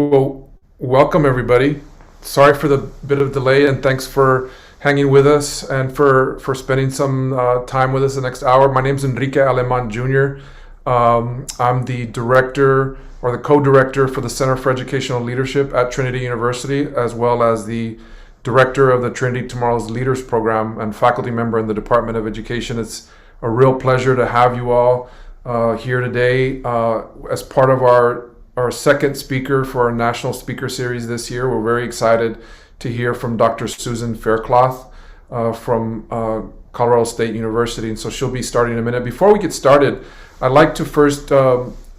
Well, welcome everybody. Sorry for the bit of delay, and thanks for hanging with us and for spending some time with us the next hour. My name is Enrique Aleman Jr. I'm the director or the co-director for the Center for Educational Leadership at Trinity University, as well as the director of the Trinity Tomorrow's Leaders Program and faculty member in the Department of Education. It's a real pleasure to have you all here today as part of our second speaker for our National Speaker Series this year. We're very excited to hear from Dr. Susan Faircloth from Colorado State University, and so she'll be starting in a minute. Before we get started, I'd like to first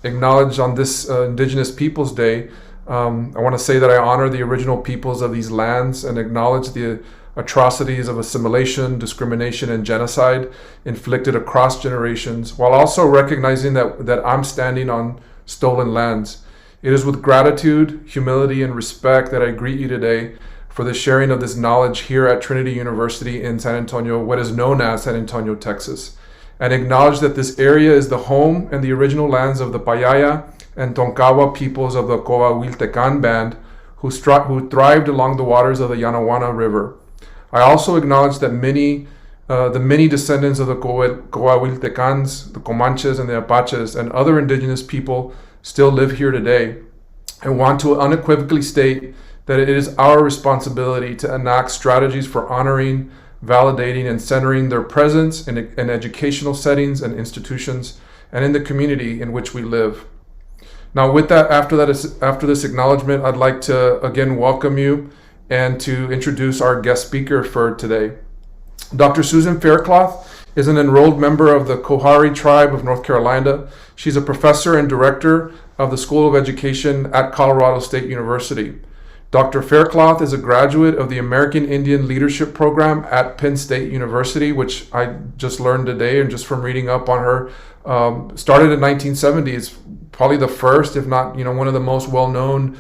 acknowledge on this Indigenous Peoples Day. I want to say that I honor the original peoples of these lands and acknowledge the atrocities of assimilation, discrimination, and genocide inflicted across generations, while also recognizing that I'm standing on stolen lands. It is with gratitude, humility, and respect that I greet you today for the sharing of this knowledge here at Trinity University in San Antonio, what is known as San Antonio, Texas, and acknowledge that this area is the home and the original lands of the Payaya and Tonkawa peoples of the Coahuiltecan band who thrived along the waters of the Yanaguana River. I also acknowledge that the many descendants of the Coahuiltecans, the Comanches, and the Apaches, and other indigenous people still live here today, and want to unequivocally state that it is our responsibility to enact strategies for honoring, validating, and centering their presence in educational settings and institutions and in the community in which we live. Now, with that, after this acknowledgement, I'd like to again welcome you and to introduce our guest speaker for today. Dr. Susan Faircloth is an enrolled member of the Coharie tribe of North Carolina. She's a professor and director of the School of Education at Colorado State University. Dr. Faircloth is a graduate of the American Indian Leadership Program at Penn State University, which I just learned today and just from reading up on her. Started in 1970. It's probably the first, if not, one of the most well-known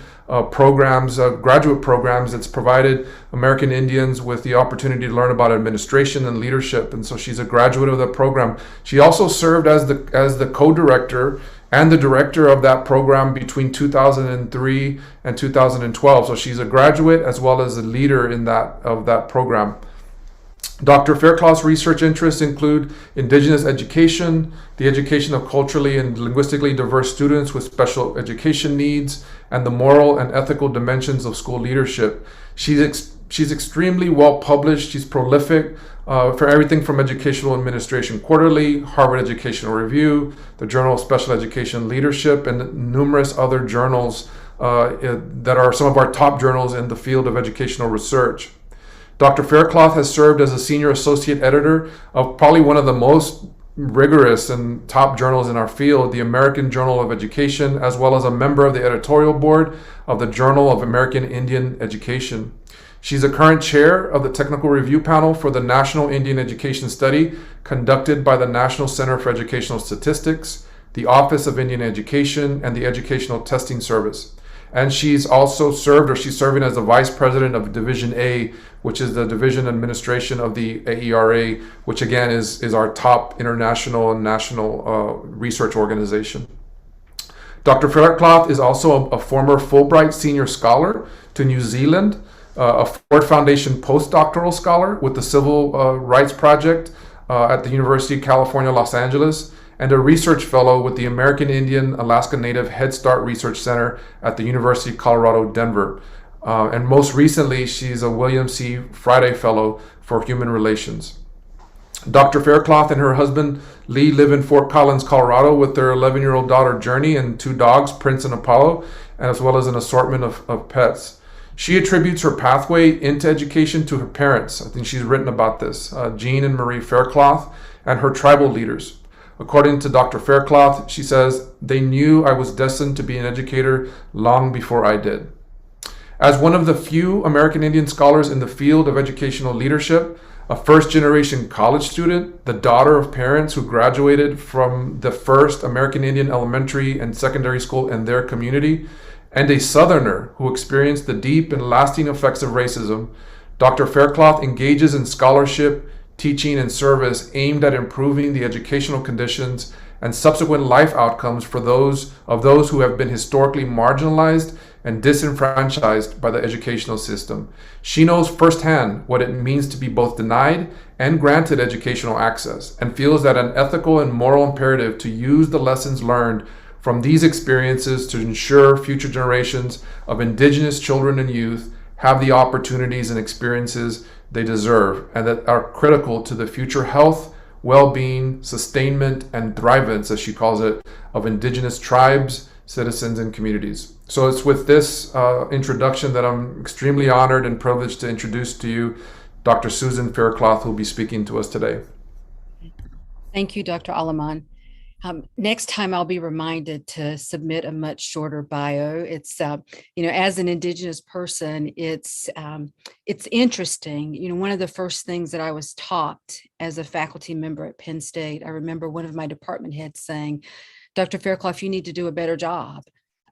programs, graduate programs that's provided American Indians with the opportunity to learn about administration and leadership. And so she's a graduate of the program. She also served as the co-director and the director of that program between 2003 and 2012. So she's a graduate as well as a leader of that program. Dr. Faircloth's research interests include Indigenous education, the education of culturally and linguistically diverse students with special education needs, and the moral and ethical dimensions of school leadership. She's extremely well published. She's prolific for everything from Educational Administration Quarterly, Harvard Educational Review, the Journal of Special Education Leadership, and numerous other journals that are some of our top journals in the field of educational research. Dr. Faircloth has served as a senior associate editor of probably one of the most rigorous and top journals in our field, the American Journal of Education, as well as a member of the editorial board of the Journal of American Indian Education. She's a current chair of the technical review panel for the National Indian Education Study conducted by the National Center for Educational Statistics, the Office of Indian Education, and the Educational Testing Service. And she's serving as the vice president of Division A, which is the division administration of the AERA, which again is our top international and national research organization. Dr. Faircloth is also a former Fulbright Senior Scholar to New Zealand, a Ford Foundation postdoctoral scholar with the Civil Rights Project at the University of California, Los Angeles, and a research fellow with the American Indian Alaska Native Head Start Research Center at the University of Colorado, Denver. And most recently, she's a William C. Friday Fellow for Human Relations. Dr. Faircloth and her husband, Lee, live in Fort Collins, Colorado with their 11-year-old daughter, Journey, and 2 dogs, Prince and Apollo, as well as an assortment of pets. She attributes her pathway into education to her parents. I think she's written about this, Jean and Marie Faircloth, and her tribal leaders. According to Dr. Faircloth, she says, "They knew I was destined to be an educator long before I did." As one of the few American Indian scholars in the field of educational leadership, a first-generation college student, the daughter of parents who graduated from the first American Indian elementary and secondary school in their community, and a Southerner who experienced the deep and lasting effects of racism, Dr. Faircloth engages in scholarship, teaching, and service aimed at improving the educational conditions and subsequent life outcomes for those who have been historically marginalized and disenfranchised by the educational system. She knows firsthand what it means to be both denied and granted educational access, and feels that an ethical and moral imperative to use the lessons learned from these experiences to ensure future generations of Indigenous children and youth have the opportunities and experiences they deserve, and that are critical to the future health, well-being, sustainment, and thrivance, as she calls it, of Indigenous tribes, citizens, and communities. So it's with this introduction that I'm extremely honored and privileged to introduce to you Dr. Susan Faircloth, who will be speaking to us today. Thank you, Dr. Aleman. Next time I'll be reminded to submit a much shorter bio. It's, as an Indigenous person, it's interesting. One of the first things that I was taught as a faculty member at Penn State, I remember one of my department heads saying, Dr. Faircloth, you need to do a better job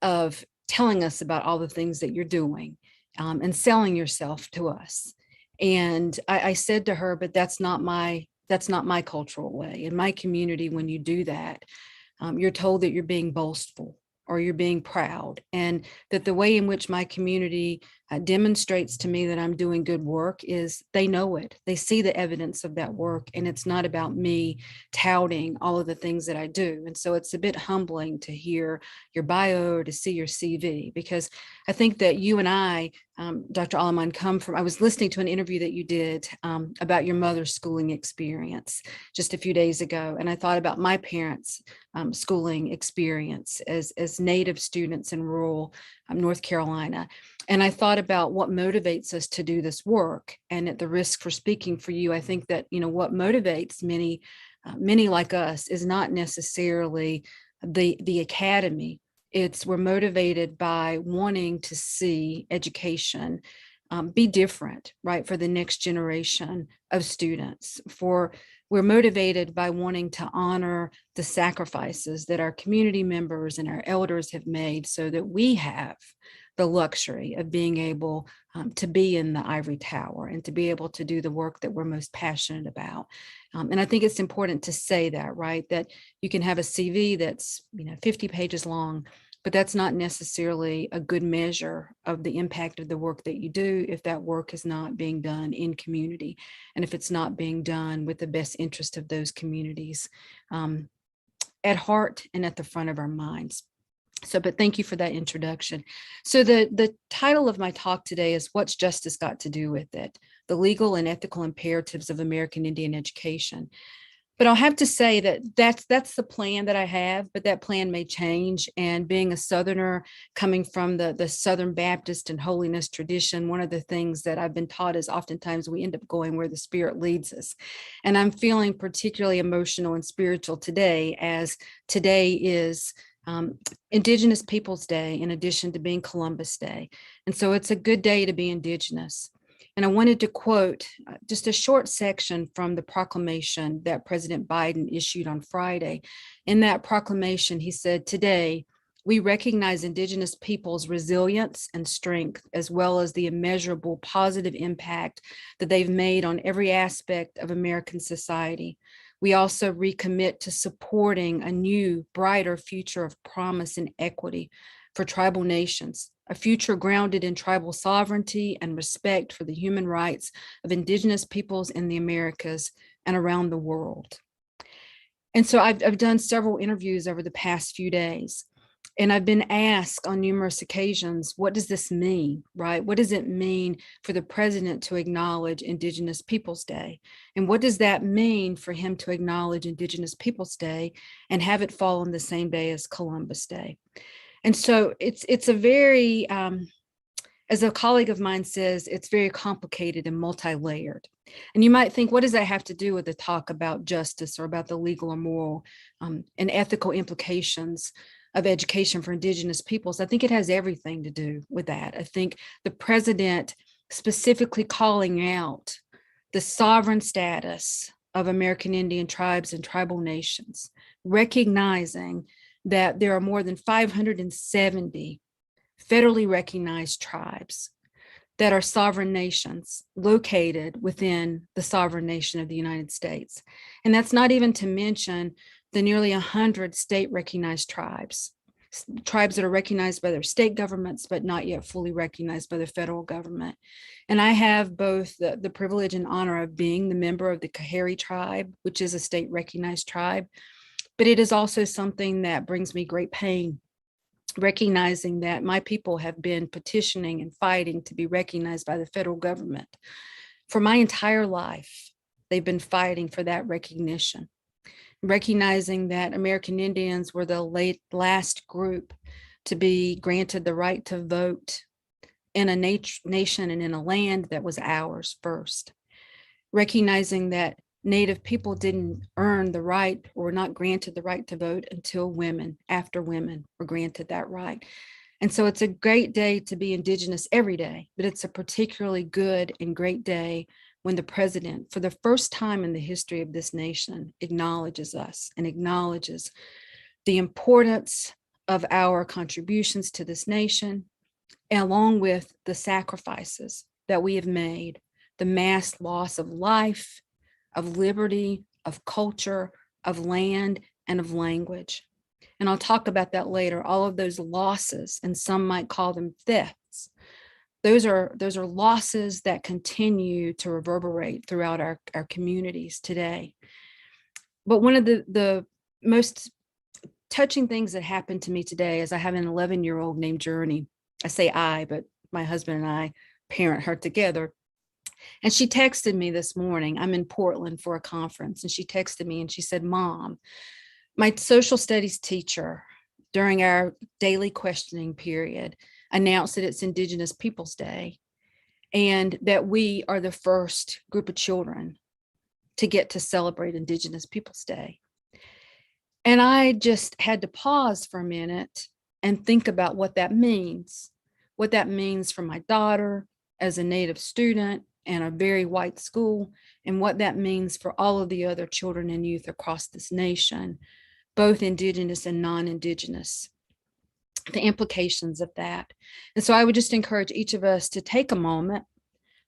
of telling us about all the things that you're doing and selling yourself to us. And I said to her, but that's not my cultural way. In my community, when you do that, you're told that you're being boastful or you're being proud, and that the way in which my community demonstrates to me that I'm doing good work is they know it. They see the evidence of that work, and it's not about me touting all of the things that I do. And so it's a bit humbling to hear your bio or to see your CV, because I think that you and I, Dr. Aleman, I was listening to an interview that you did about your mother's schooling experience just a few days ago. And I thought about my parents' schooling experience as Native students in rural North Carolina. And I thought about what motivates us to do this work. And at the risk for speaking for you, I think that, what motivates many like us is not necessarily the academy. We're motivated by wanting to see education be different, right, for the next generation of students. We're motivated by wanting to honor the sacrifices that our community members and our elders have made so that we have the luxury of being able to be in the ivory tower and to be able to do the work that we're most passionate about. And I think it's important to say that, right, that you can have a CV that's 50 pages long, but that's not necessarily a good measure of the impact of the work that you do if that work is not being done in community, and if it's not being done with the best interest of those communities at heart and at the front of our minds. But thank you for that introduction. So the title of my talk today is What's Justice Got to Do with It? The Legal and Ethical Imperatives of American Indian Education. But I'll have to say that that's the plan that I have, but that plan may change. And being a Southerner coming from the Southern Baptist and holiness tradition, one of the things that I've been taught is oftentimes we end up going where the Spirit leads us. And I'm feeling particularly emotional and spiritual today, as today is Indigenous Peoples Day, in addition to being Columbus Day. And so it's a good day to be Indigenous. And I wanted to quote just a short section from the proclamation that President Biden issued on Friday. In that proclamation, he said, "Today, we recognize Indigenous peoples' resilience and strength, as well as the immeasurable positive impact that they've made on every aspect of American society. We also recommit to supporting a new, brighter future of promise and equity for tribal nations, a future grounded in tribal sovereignty and respect for the human rights of Indigenous peoples in the Americas and around the world." And so I've done several interviews over the past few days, and I've been asked on numerous occasions, what does this mean, right? What does it mean for the president to acknowledge Indigenous Peoples Day? And what does that mean for him to acknowledge Indigenous Peoples Day and have it fall on the same day as Columbus Day? And so it's a very, as a colleague of mine says, it's very complicated and multi-layered. And you might think, what does that have to do with the talk about justice or about the legal or moral and ethical implications of education for Indigenous peoples? I think it has everything to do with that. I think the president specifically calling out the sovereign status of American Indian tribes and tribal nations, recognizing that there are more than 570 federally recognized tribes that are sovereign nations located within the sovereign nation of the United States. And that's not even to mention the nearly 100 state recognized tribes tribes that are recognized by their state governments, but not yet fully recognized by the federal government. And I have both the privilege and honor of being the member of the Coharie tribe, which is a state recognized tribe, but it is also something that brings me great pain, recognizing that my people have been petitioning and fighting to be recognized by the federal government. For my entire life, they've been fighting for that recognition, recognizing that American Indians were the last group to be granted the right to vote in a nation and in a land that was ours first, recognizing that Native people didn't earn the right or were not granted the right to vote until women, after women were granted that right. And so it's a great day to be Indigenous every day, but it's a particularly good and great day when the president, for the first time in the history of this nation, acknowledges us and acknowledges the importance of our contributions to this nation, along with the sacrifices that we have made, the mass loss of life, of liberty, of culture, of land, and of language. And I'll talk about that later, all of those losses, and some might call them thefts. Those are losses that continue to reverberate throughout our communities today. But one of the most touching things that happened to me today is I have an 11-year-old named Journey. I say I, but my husband and I parent her together. And she texted me this morning. I'm in Portland for a conference, and she texted me and she said, "Mom, my social studies teacher during our daily questioning period announced that it's Indigenous Peoples Day and that we are the first group of children to get to celebrate Indigenous Peoples Day." And I just had to pause for a minute and think about what that means for my daughter as a Native student in a very white school, and what that means for all of the other children and youth across this nation, both Indigenous and non-Indigenous, the implications of that. And so I would just encourage each of us to take a moment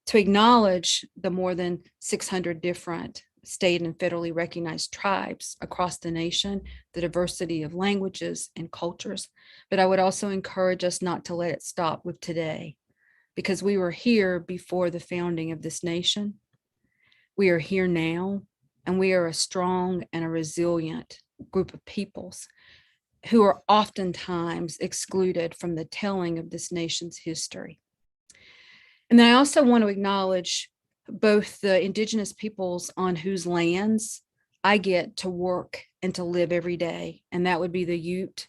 to acknowledge the more than 600 different state and federally recognized tribes across the nation, the diversity of languages and cultures. But I would also encourage us not to let it stop with today, because we were here before the founding of this nation. We are here now, and we are a strong and a resilient group of peoples who are oftentimes excluded from the telling of this nation's history. And then I also want to acknowledge both the Indigenous peoples on whose lands I get to work and to live every day, and that would be the Ute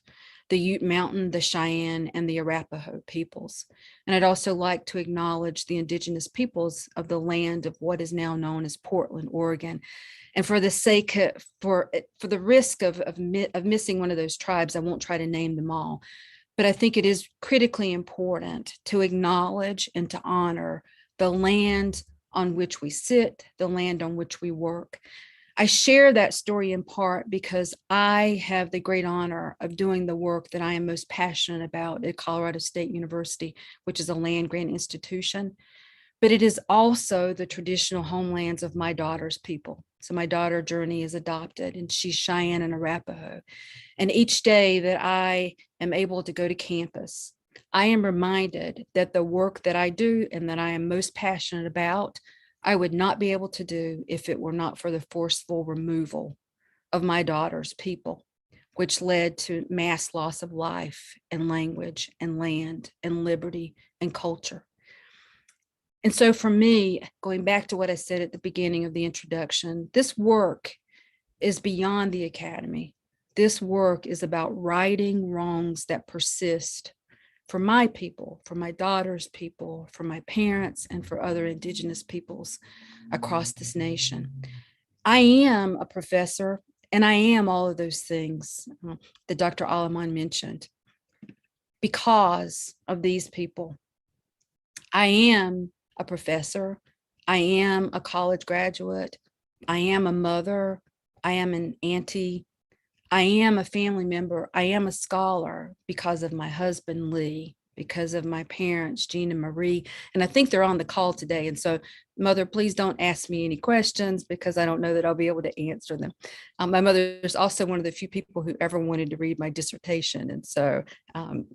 Mountain, the Cheyenne, and the Arapaho peoples. And I'd also like to acknowledge the Indigenous peoples of the land of what is now known as Portland, Oregon. And for the sake of, for the risk of missing one of those tribes, I won't try to name them all. But I think it is critically important to acknowledge and to honor the land on which we sit, the land on which we work. I share that story in part because I have the great honor of doing the work that I am most passionate about at Colorado State University, which is a land grant institution. But it is also the traditional homelands of my daughter's people. So my daughter Journey is adopted, and she's Cheyenne and Arapaho. And each day that I am able to go to campus, I am reminded that the work that I do and that I am most passionate about, I would not be able to do if it were not for the forceful removal of my daughter's people, which led to mass loss of life and language and land and liberty and culture. And so for me, going back to what I said at the beginning of the introduction, this work is beyond the academy. This work is about righting wrongs that persist for my people, for my daughter's people, for my parents, and for other Indigenous peoples across this nation. I am a professor, and I am all of those things that Dr. Aleman mentioned because of these people. I am a professor. I am a college graduate. I am a mother. I am an auntie. I am a family member. I am a scholar because of my husband, Lee, because of my parents, Jean and Marie. And I think they're on the call today. And so, Mother, please don't ask me any questions because I don't know that I'll be able to answer them. My mother is also one of the few people who ever wanted to read my dissertation. And so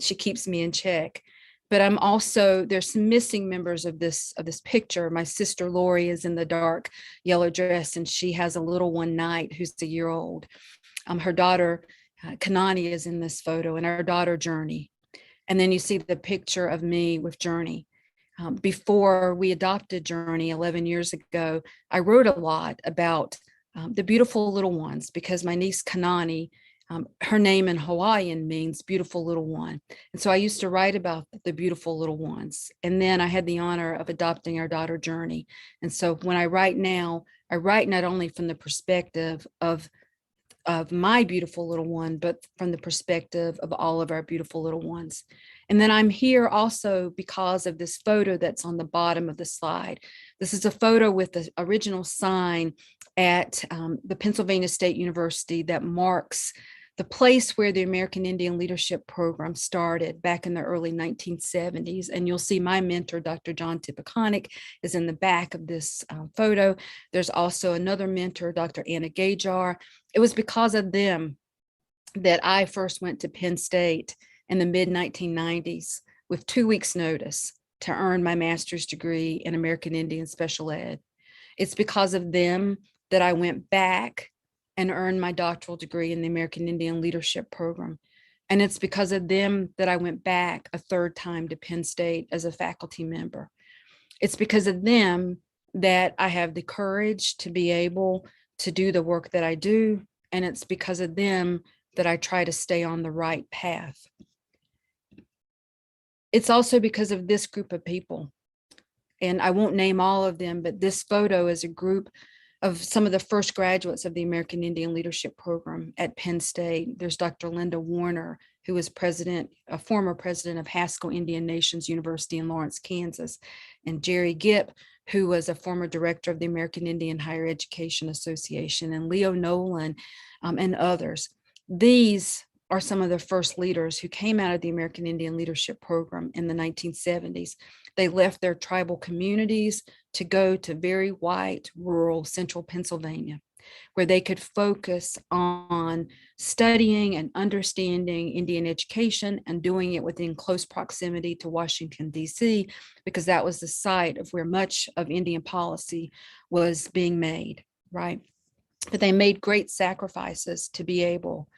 she keeps me in check. But I'm also, there's some missing members of this picture. My sister Lori is in the dark yellow dress, and she has a little one, Night, who's a year old. Her daughter, Kanani, is in this photo, and our daughter, Journey. And then you see the picture of me with Journey. Before we adopted Journey 11 years ago, I wrote a lot about the beautiful little ones, because my niece Kanani, her name in Hawaiian means beautiful little one. And so I used to write about the beautiful little ones. And then I had the honor of adopting our daughter Journey. And so when I write now, I write not only from the perspective of my beautiful little one, but from the perspective of all of our beautiful little ones. And then I'm here also because of this photo that's on the bottom of the slide. This is a photo with the original sign at the Pennsylvania State University that marks the place where the American Indian Leadership Program started back in the early 1970s. And you'll see my mentor, Dr. John Tipiconic, is in the back of this photo. There's also another mentor, Dr. Anna Gajar. It was because of them that I first went to Penn State in the mid-1990s with 2 weeks' notice to earn my master's degree in American Indian Special Ed. It's because of them that I went back and earned my doctoral degree in the American Indian Leadership Program. And it's because of them that I went back a third time to Penn State as a faculty member. It's because of them that I have the courage to be able to do the work that I do. And it's because of them that I try to stay on the right path. It's also because of this group of people. And I won't name all of them, but this photo is a group of some of the first graduates of the American Indian Leadership Program at Penn State. There's Dr. Linda Warner, who was a former president of Haskell Indian Nations University in Lawrence, Kansas, and Jerry Gipp, who was a former director of the American Indian Higher Education Association, and Leo Nolan, and others. These are some of the first leaders who came out of the American Indian Leadership Program in the 1970s. They left their tribal communities to go to very white, rural, central Pennsylvania, where they could focus on studying and understanding Indian education and doing it within close proximity to Washington, D.C., because that was the site of where much of Indian policy was being made, right? But they made great sacrifices to be able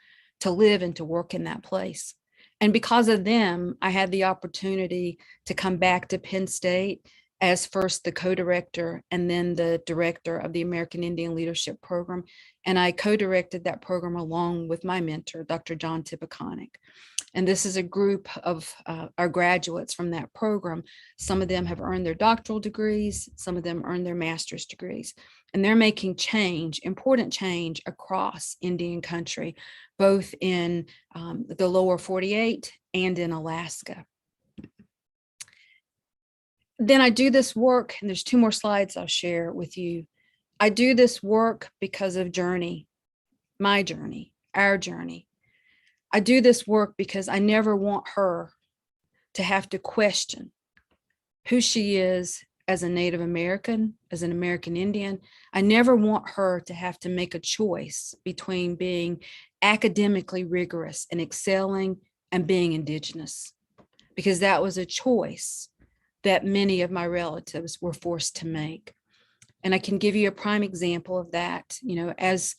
to live and to work in that place. And because of them, I had the opportunity to come back to Penn State as first the co-director and then the director of the American Indian Leadership Program. And I co-directed that program along with my mentor, Dr. John Tipiconic. And this is a group of our graduates from that program. Some of them have earned their doctoral degrees, some of them earned their master's degrees. And they're making change, important change across Indian country, both in the lower 48 and in Alaska. Then I do this work, and there's 2 more slides I'll share with you. I do this work because of Journey, my journey, our journey. I do this work because I never want her to have to question who she is as a Native American, as an American Indian. I never want her to have to make a choice between being academically rigorous and excelling and being Indigenous, because that was a choice that many of my relatives were forced to make. And I can give you a prime example of that. You know, as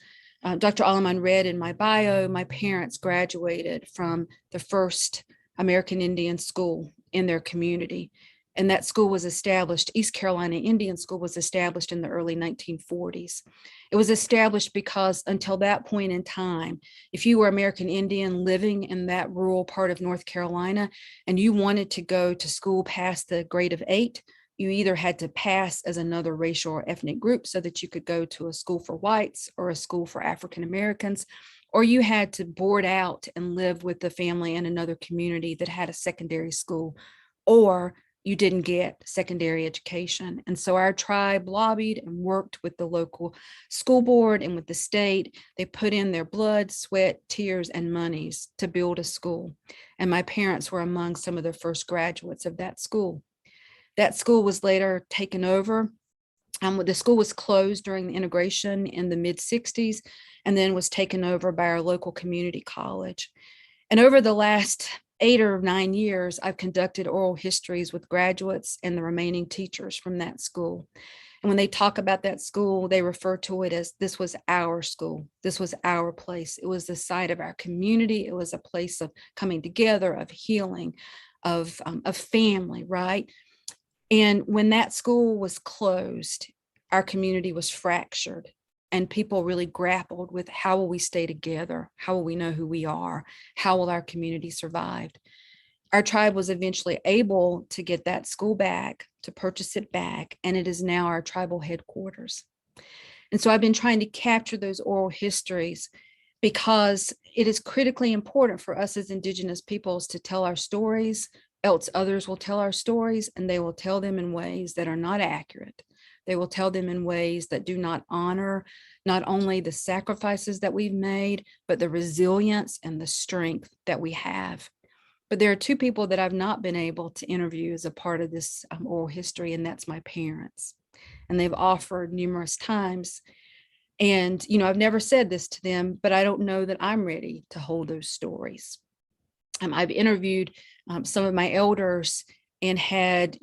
Dr. Aleman read in my bio, my parents graduated from the first American Indian school in their community. And that school was established, East Carolina Indian School was established in the early 1940s. It was established because until that point in time, if you were American Indian living in that rural part of North Carolina and you wanted to go to school past the grade of 8, you either had to pass as another racial or ethnic group so that you could go to a school for whites or a school for African Americans, or you had to board out and live with the family in another community that had a secondary school, or you didn't get secondary education. And so our tribe lobbied and worked with the local school board and with the state. They put in their blood, sweat, tears, and monies to build a school. And my parents were among some of the first graduates of that school. That school was later taken over. The school was closed during the integration in the mid-60s and then was taken over by our local community college. And over the last 8 or 9 years, I've conducted oral histories with graduates and the remaining teachers from that school. And when they talk about that school, they refer to it as this was our school. This was our place. It was the site of our community. It was a place of coming together, of healing, of family, right? And when that school was closed, our community was fractured and people really grappled with how will we stay together? How will we know who we are? How will our community survive? Our tribe was eventually able to get that school back, to purchase it back, and it is now our tribal headquarters. And so I've been trying to capture those oral histories because it is critically important for us as Indigenous peoples to tell our stories, else others will tell our stories and they will tell them in ways that are not accurate. They will tell them in ways that do not honor not only the sacrifices that we've made, but the resilience and the strength that we have. But there are two people that I've not been able to interview as a part of this oral history, and that's my parents. And they've offered numerous times. And, I've never said this to them, but I don't know that I'm ready to hold those stories. I've interviewed some of my elders and had,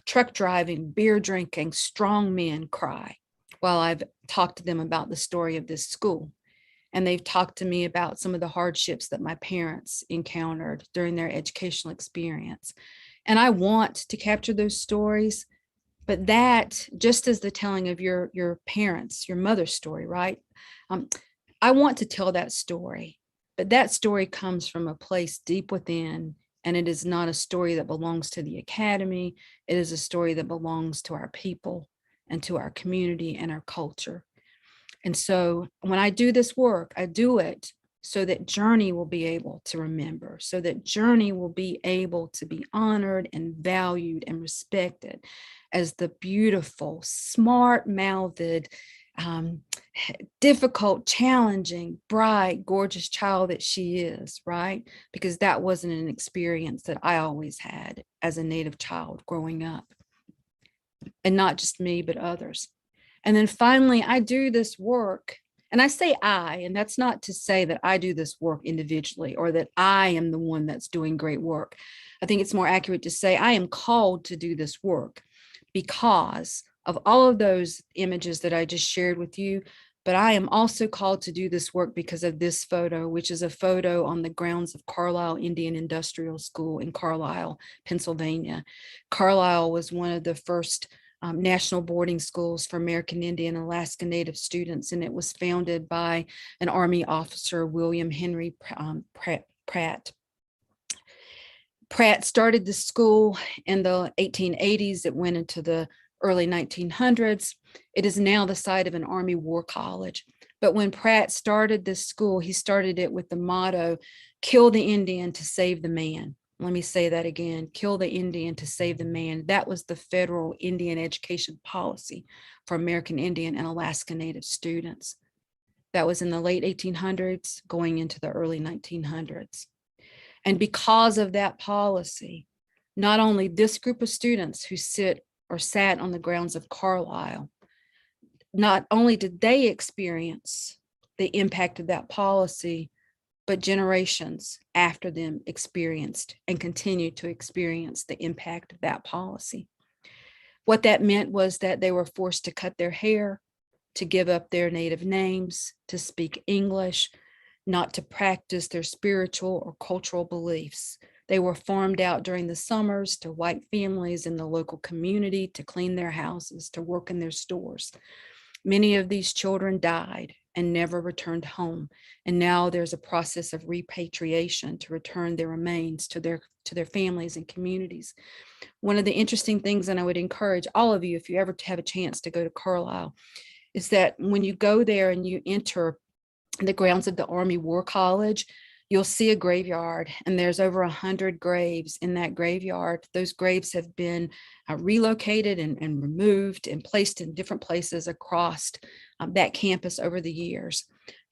truck driving, beer drinking, strong men cry while I've talked to them about the story of this school. And they've talked to me about some of the hardships that my parents encountered during their educational experience. And I want to capture those stories, but that, just as the telling of your parents, your mother's story, right? I want to tell that story, but that story comes from a place deep within, and it is not a story that belongs to the academy. It is a story that belongs to our people and to our community and our culture. And so when I do this work, I do it so that Journey will be able to remember, so that Journey will be able to be honored and valued and respected as the beautiful, smart-mouthed, difficult, challenging, bright, gorgeous child that she is, right? Because that wasn't an experience that I always had as a Native child growing up. And not just me, but others. And then finally, I do this work, and I say I, and that's not to say that I do this work individually or that I am the one that's doing great work. I think it's more accurate to say I am called to do this work because of all of those images that I just shared with you. But I am also called to do this work because of this photo, which is a photo on the grounds of Carlisle Indian Industrial School in Carlisle, Pennsylvania. Carlisle was one of the first national boarding schools for American Indian and Alaska Native students, and it was founded by an Army officer, William Henry Pratt. Pratt started the school in the 1880s. It went into the early 1900s. It is now the site of an Army War College. But when Pratt started this school, he started it with the motto, kill the Indian to save the man. Let me say that again, kill the Indian to save the man. That was the federal Indian education policy for American Indian and Alaska Native students. That was in the late 1800s, going into the early 1900s. And because of that policy, not only this group of students who sat on the grounds of Carlisle, not only did they experience the impact of that policy, but generations after them experienced and continue to experience the impact of that policy. What that meant was that they were forced to cut their hair, to give up their native names, to speak English, not to practice their spiritual or cultural beliefs. They were farmed out during the summers to white families in the local community to clean their houses, to work in their stores. Many of these children died and never returned home. And now there's a process of repatriation to return their remains to their families and communities. One of the interesting things, and I would encourage all of you, if you ever have a chance to go to Carlisle, is that when you go there and you enter the grounds of the Army War College, you'll see a graveyard, and there's over 100 graves in that graveyard. Those graves have been relocated and removed and placed in different places across that campus over the years.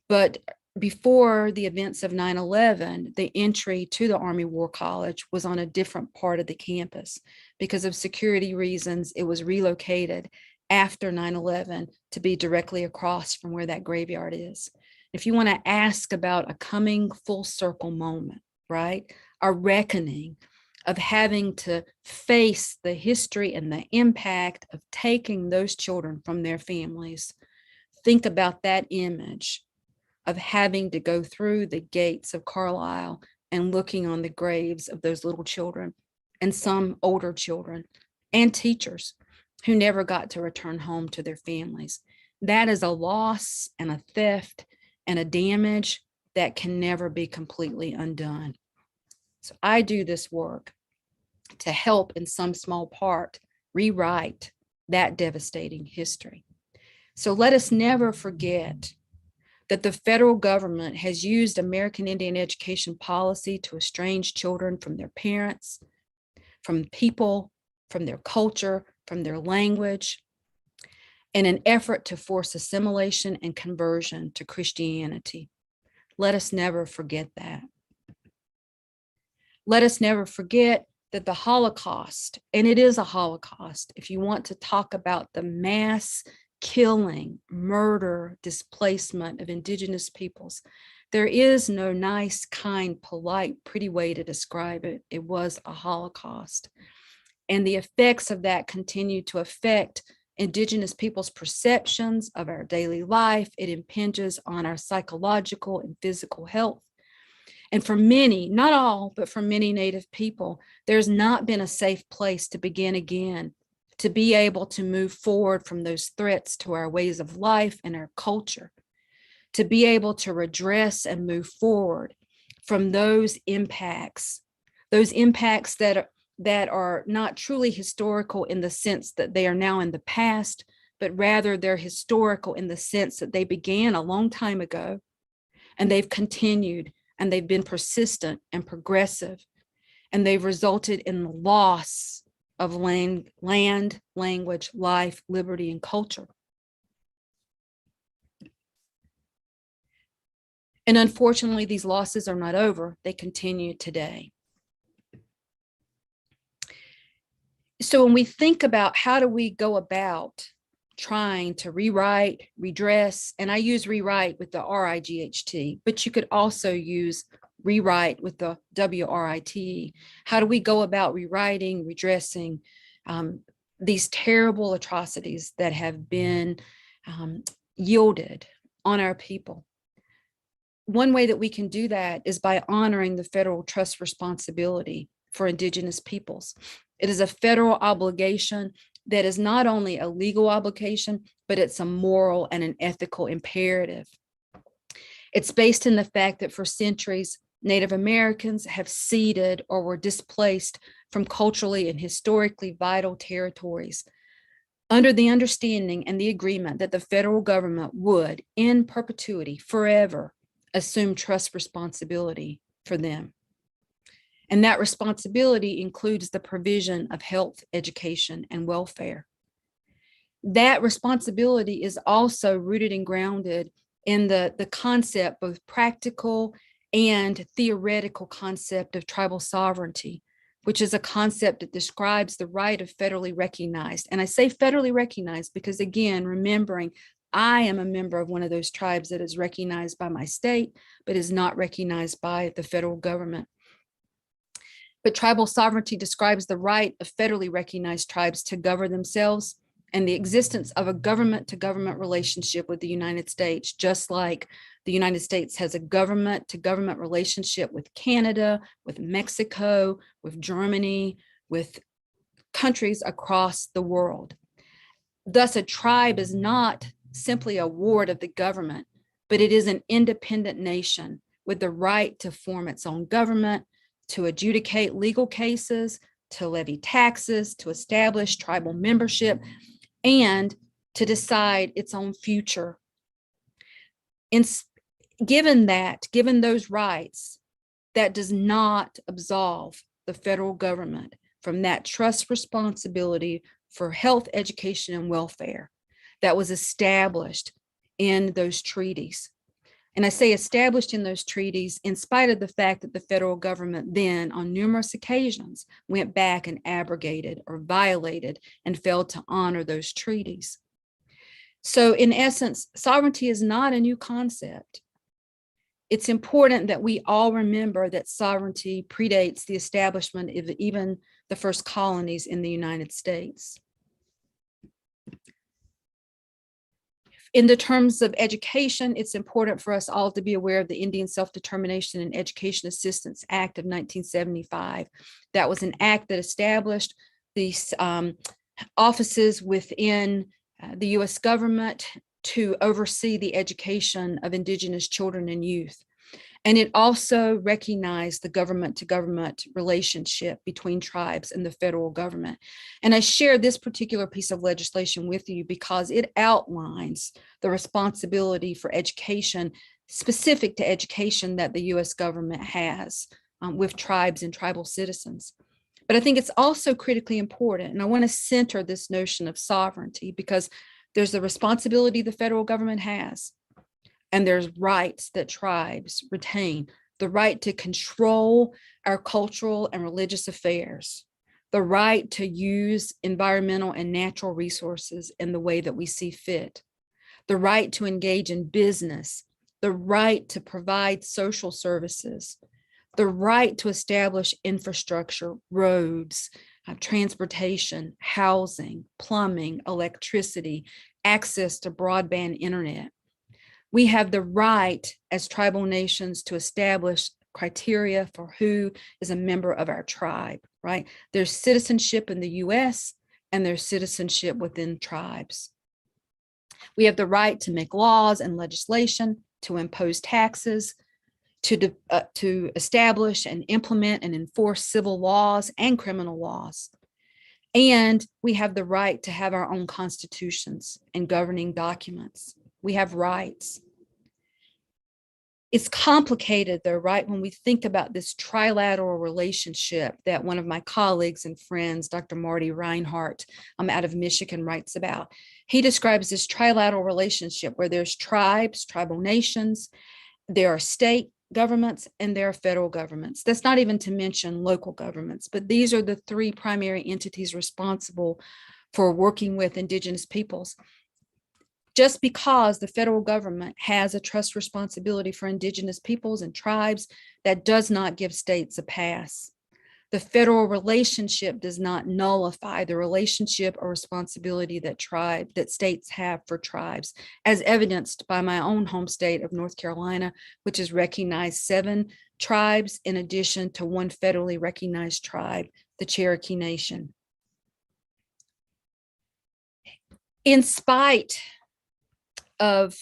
But before the events of 9/11, the entry to the Army War College was on a different part of the campus. Because of security reasons, it was relocated after 9/11 to be directly across from where that graveyard is. If you want to ask about a coming full circle moment, right? A reckoning of having to face the history and the impact of taking those children from their families, think about that image of having to go through the gates of Carlisle and looking on the graves of those little children and some older children and teachers who never got to return home to their families. That is a loss and a theft and a damage that can never be completely undone. So I do this work to help in some small part rewrite that devastating history. So let us never forget that the federal government has used American Indian education policy to estrange children from their parents, from people, from their culture, from their language, in an effort to force assimilation and conversion to Christianity. Let us never forget that. Let us never forget that the Holocaust, and it is a Holocaust, if you want to talk about the mass killing, murder, displacement of Indigenous peoples, there is no nice, kind, polite, pretty way to describe it. It was a Holocaust. And the effects of that continue to affect Indigenous peoples' perceptions of our daily life. It impinges on our psychological and physical health. And for many, not all, but for many Native people, there's not been a safe place to begin again, to be able to move forward from those threats to our ways of life and our culture, to be able to redress and move forward from those impacts that are not truly historical in the sense that they are now in the past, but rather they're historical in the sense that they began a long time ago and they've continued and they've been persistent and progressive, and they've resulted in the loss of land, language, life, liberty, and culture. And unfortunately, these losses are not over. They continue today. So when we think about how do we go about trying to rewrite, redress, and I use rewrite with the R-I-G-H-T, but you could also use rewrite with the W-R-I-T-E. How do we go about rewriting, redressing these terrible atrocities that have been yielded on our people? One way that we can do that is by honoring the federal trust responsibility for Indigenous peoples. It is a federal obligation that is not only a legal obligation, but it's a moral and an ethical imperative. It's based in the fact that for centuries, Native Americans have ceded or were displaced from culturally and historically vital territories under the understanding and the agreement that the federal government would, in perpetuity, forever, assume trust responsibility for them. And that responsibility includes the provision of health, education, and welfare. That responsibility is also rooted and grounded in the concept, both practical and theoretical concept of tribal sovereignty, which is a concept that describes the right of federally recognized. And I say federally recognized because, again, remembering I am a member of one of those tribes that is recognized by my state, but is not recognized by the federal government. But tribal sovereignty describes the right of federally recognized tribes to govern themselves and the existence of a government-to-government relationship with the United States, just like the United States has a government-to-government relationship with Canada, with Mexico, with Germany, with countries across the world. Thus, a tribe is not simply a ward of the government, but it is an independent nation with the right to form its own government, to adjudicate legal cases, to levy taxes, to establish tribal membership, and to decide its own future. Given those rights, that does not absolve the federal government from that trust responsibility for health, education, and welfare that was established in those treaties. And I say established in those treaties in spite of the fact that the federal government then on numerous occasions went back and abrogated or violated and failed to honor those treaties. So in essence, sovereignty is not a new concept. It's important that we all remember that sovereignty predates the establishment of even the first colonies in the United States. In the terms of education, it's important for us all to be aware of the Indian Self-Determination and Education Assistance Act of 1975. That was an act that established these offices within the US government to oversee the education of Indigenous children and youth. And it also recognized the government to government relationship between tribes and the federal government. And I share this particular piece of legislation with you because it outlines the responsibility for education, specific to education, that the US government has with tribes and tribal citizens. But I think it's also critically important, and I want to center this notion of sovereignty because there's the responsibility the federal government has, and there's rights that tribes retain, the right to control our cultural and religious affairs, the right to use environmental and natural resources in the way that we see fit, the right to engage in business, the right to provide social services, the right to establish infrastructure, roads, transportation, housing, plumbing, electricity, access to broadband internet. We have the right as tribal nations to establish criteria for who is a member of our tribe, right? There's citizenship in the US and there's citizenship within tribes. We have the right to make laws and legislation, to impose taxes, to establish and implement and enforce civil laws and criminal laws. And we have the right to have our own constitutions and governing documents. We have rights. It's complicated though, right? When we think about this trilateral relationship that one of my colleagues and friends, Dr. Marty Reinhardt, out of Michigan, writes about. He describes this trilateral relationship where there's tribes, tribal nations, there are state governments, and there are federal governments. That's not even to mention local governments, but these are the three primary entities responsible for working with Indigenous peoples. Just because the federal government has a trust responsibility for Indigenous peoples and tribes, that does not give states a pass. The federal relationship does not nullify the relationship or responsibility that states have for tribes, as evidenced by my own home state of North Carolina, which has recognized 7 tribes in addition to one federally recognized tribe, the Cherokee Nation. In spite of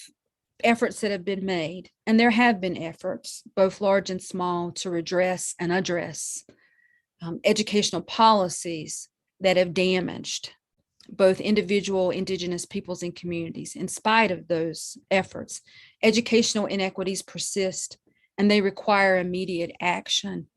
efforts that have been made, and there have been efforts, both large and small, to redress and address educational policies that have damaged both individual Indigenous peoples and communities. In spite of those efforts, educational inequities persist and they require immediate action.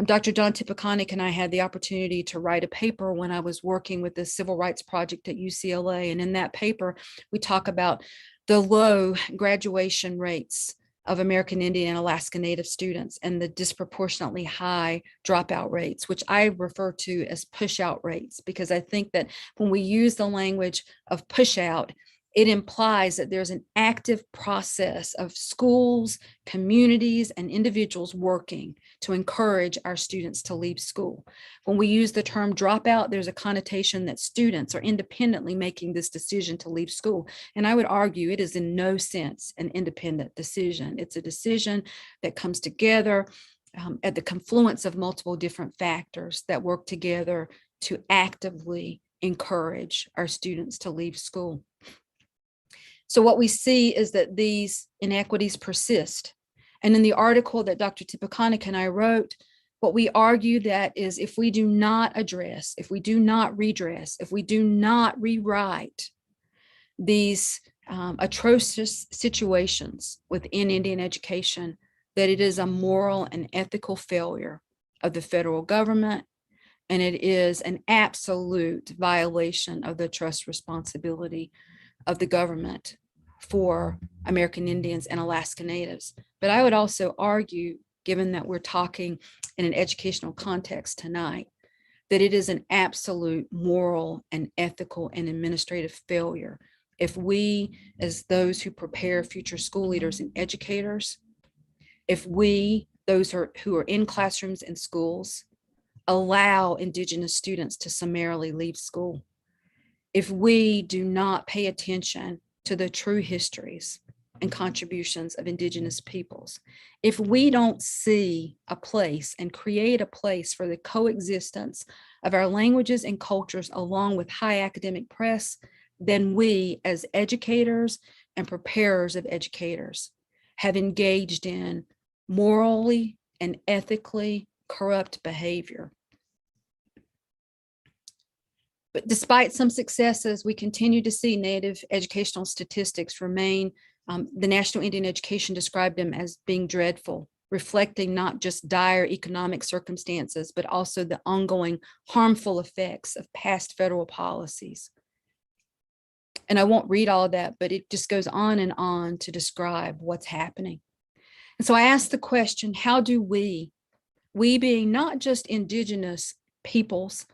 Dr. Don Tipikonik and I had the opportunity to write a paper when I was working with the Civil Rights Project at UCLA. And in that paper, we talk about the low graduation rates of American Indian and Alaska Native students and the disproportionately high dropout rates, which I refer to as push out rates, because I think that when we use the language of push out, it implies that there's an active process of schools, communities, and individuals working to encourage our students to leave school. When we use the term dropout, there's a connotation that students are independently making this decision to leave school. And I would argue it is in no sense an independent decision. It's a decision that comes together at the confluence of multiple different factors that work together to actively encourage our students to leave school. So what we see is that these inequities persist. And in the article that Dr. Tipikonik and I wrote, what we argue that is if we do not address, if we do not redress, if we do not rewrite these atrocious situations within Indian education, that it is a moral and ethical failure of the federal government, and it is an absolute violation of the trust responsibility of the government for American Indians and Alaska Natives. But I would also argue, given that we're talking in an educational context tonight, that it is an absolute moral and ethical and administrative failure if we, as those who prepare future school leaders and educators, if we, those who are in classrooms and schools, allow Indigenous students to summarily leave school, if we do not pay attention to the true histories and contributions of Indigenous peoples, if we don't see a place and create a place for the coexistence of our languages and cultures along with high academic press, then we, as educators and preparers of educators, have engaged in morally and ethically corrupt behavior. But despite some successes, we continue to see Native educational statistics remain. The National Indian Education described them as being dreadful, reflecting not just dire economic circumstances, but also the ongoing harmful effects of past federal policies. And I won't read all of that, but it just goes on and on to describe what's happening. And so I asked the question, how do we being not just Indigenous peoples,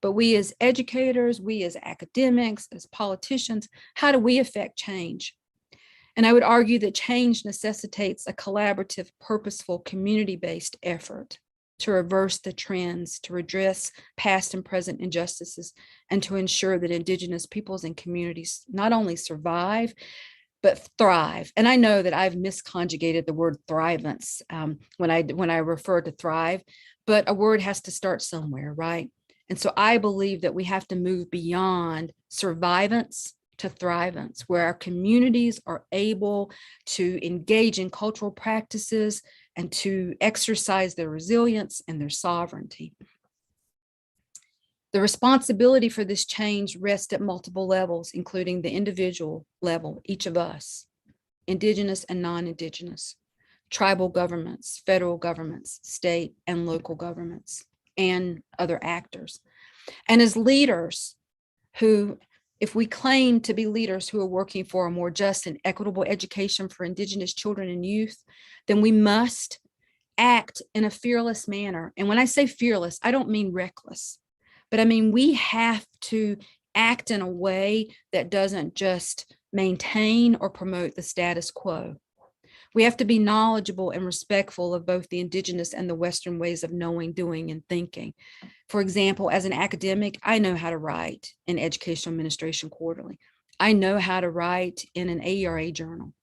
but we as educators, we as academics, as politicians, how do we affect change? And I would argue that change necessitates a collaborative, purposeful, community-based effort to reverse the trends, to redress past and present injustices, and to ensure that Indigenous peoples and communities not only survive, but thrive. And I know that I've misconjugated the word thrivance when I refer to thrive, but a word has to start somewhere, right? And so I believe that we have to move beyond survivance to thrivance, where our communities are able to engage in cultural practices and to exercise their resilience and their sovereignty. The responsibility for this change rests at multiple levels, including the individual level, each of us, Indigenous and non-Indigenous, tribal governments, federal governments, state and local governments, and other actors. And as leaders who, if we claim to be leaders who are working for a more just and equitable education for Indigenous children and youth, then we must act in a fearless manner. And when I say fearless, I don't mean reckless, but I mean we have to act in a way that doesn't just maintain or promote the status quo. We have to be knowledgeable and respectful of both the Indigenous and the Western ways of knowing, doing, and thinking. For example, as an academic, I know how to write in Educational Administration Quarterly. I know how to write in an AERA journal,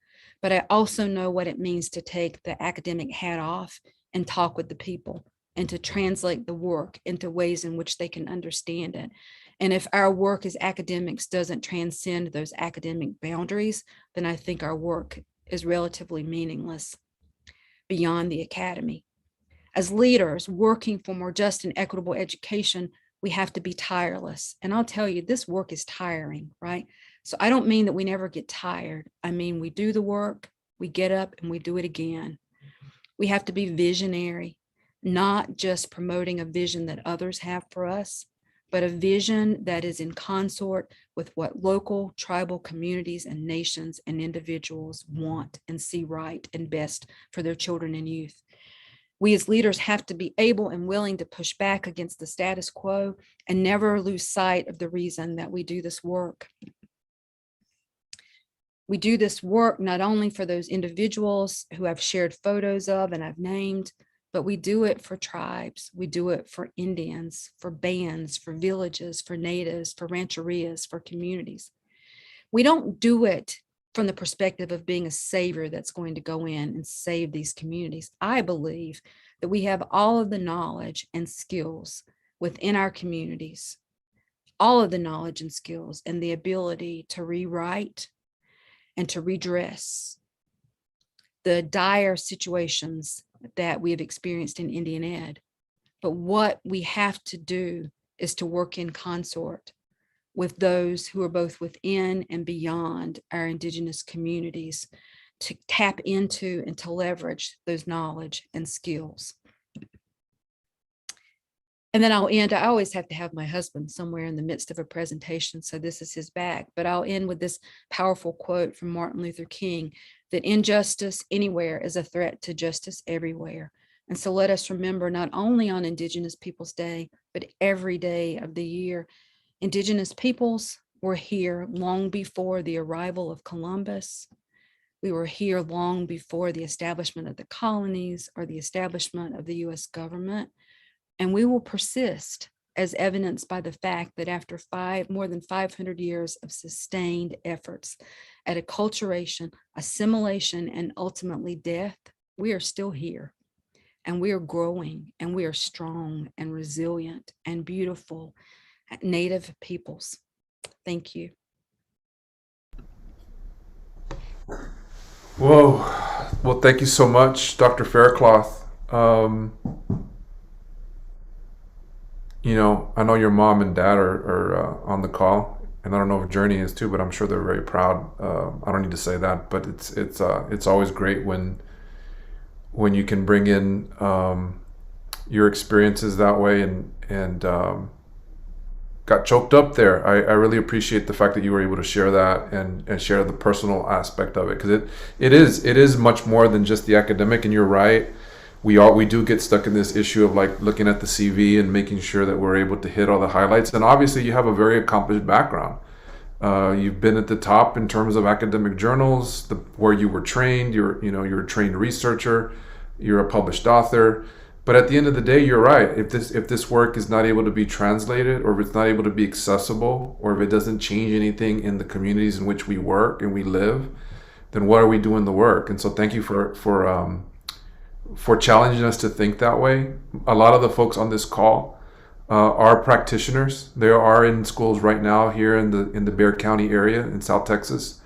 but I also know what it means to take the academic hat off and talk with the people and to translate the work into ways in which they can understand it. And if our work as academics doesn't transcend those academic boundaries, then I think our work is relatively meaningless beyond the academy. As leaders working for more just and equitable education, we have to be tireless. And I'll tell you, this work is tiring, right? So I don't mean that we never get tired. I mean, we do the work, we get up and we do it again. We have to be visionary, not just promoting a vision that others have for us, but a vision that is in consort with what local tribal communities and nations and individuals want and see right and best for their children and youth. We as leaders have to be able and willing to push back against the status quo and never lose sight of the reason that we do this work. We do this work not only for those individuals who I've shared photos of and I've named, but we do it for tribes. We do it for Indians, for bands, for villages, for natives, for rancherias, for communities. We don't do it from the perspective of being a savior that's going to go in and save these communities. I believe that we have all of the knowledge and skills within our communities, all of the knowledge and skills and the ability to rewrite and to redress the dire situations that we have experienced in Indian Ed. But what we have to do is to work in consort with those who are both within and beyond our Indigenous communities to tap into and to leverage those knowledge and skills. And then I'll end. I always have to have my husband somewhere in the midst of a presentation, so this is his back. But I'll end with this powerful quote from Martin Luther King, that injustice anywhere is a threat to justice everywhere. And so let us remember, not only on Indigenous Peoples Day, but every day of the year, Indigenous peoples were here long before the arrival of Columbus. We were here long before the establishment of the colonies or the establishment of the US government. And we will persist, as evidenced by the fact that after more than 500 years of sustained efforts at acculturation, assimilation, and ultimately death, we are still here. And we are growing, and we are strong and resilient and beautiful Native peoples. Thank you. Whoa. Well, thank you so much, Dr. Faircloth. You know, I know your mom and dad are on the call, and I don't know if Journey is too, but I'm sure they're very proud. I don't need to say that, but it's always great when you can bring in your experiences that way, and got choked up there. I really appreciate the fact that you were able to share that and share the personal aspect of it, because it is much more than just the academic. And you're right, we do get stuck in this issue of like looking at the CV and making sure that we're able to hit all the highlights. And obviously you have a very accomplished background. You've been at the top in terms of academic journals, where you were trained. You're a trained researcher. You're a published author. But at the end of the day, you're right. If this work is not able to be translated, or if it's not able to be accessible, or if it doesn't change anything in the communities in which we work and we live, then what are we doing the work? And so thank you for challenging us to think that way. A lot of the folks on this call are practitioners. They are in schools right now here in the Bexar County area in South Texas.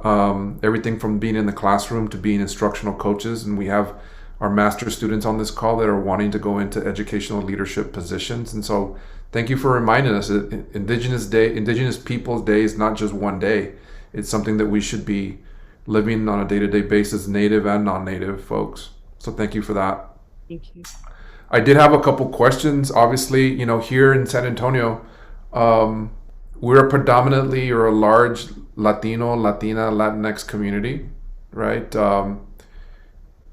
Everything from being in the classroom to being instructional coaches, and we have our master's students on this call that are wanting to go into educational leadership positions. And so thank you for reminding us that Indigenous Peoples Day is not just one day. It's something that we should be living on a day-to-day basis, Native and non-Native folks. So thank you for that. Thank you. I did have a couple questions. Obviously, here in San Antonio, we're predominantly or a large Latino, Latina, Latinx community, right?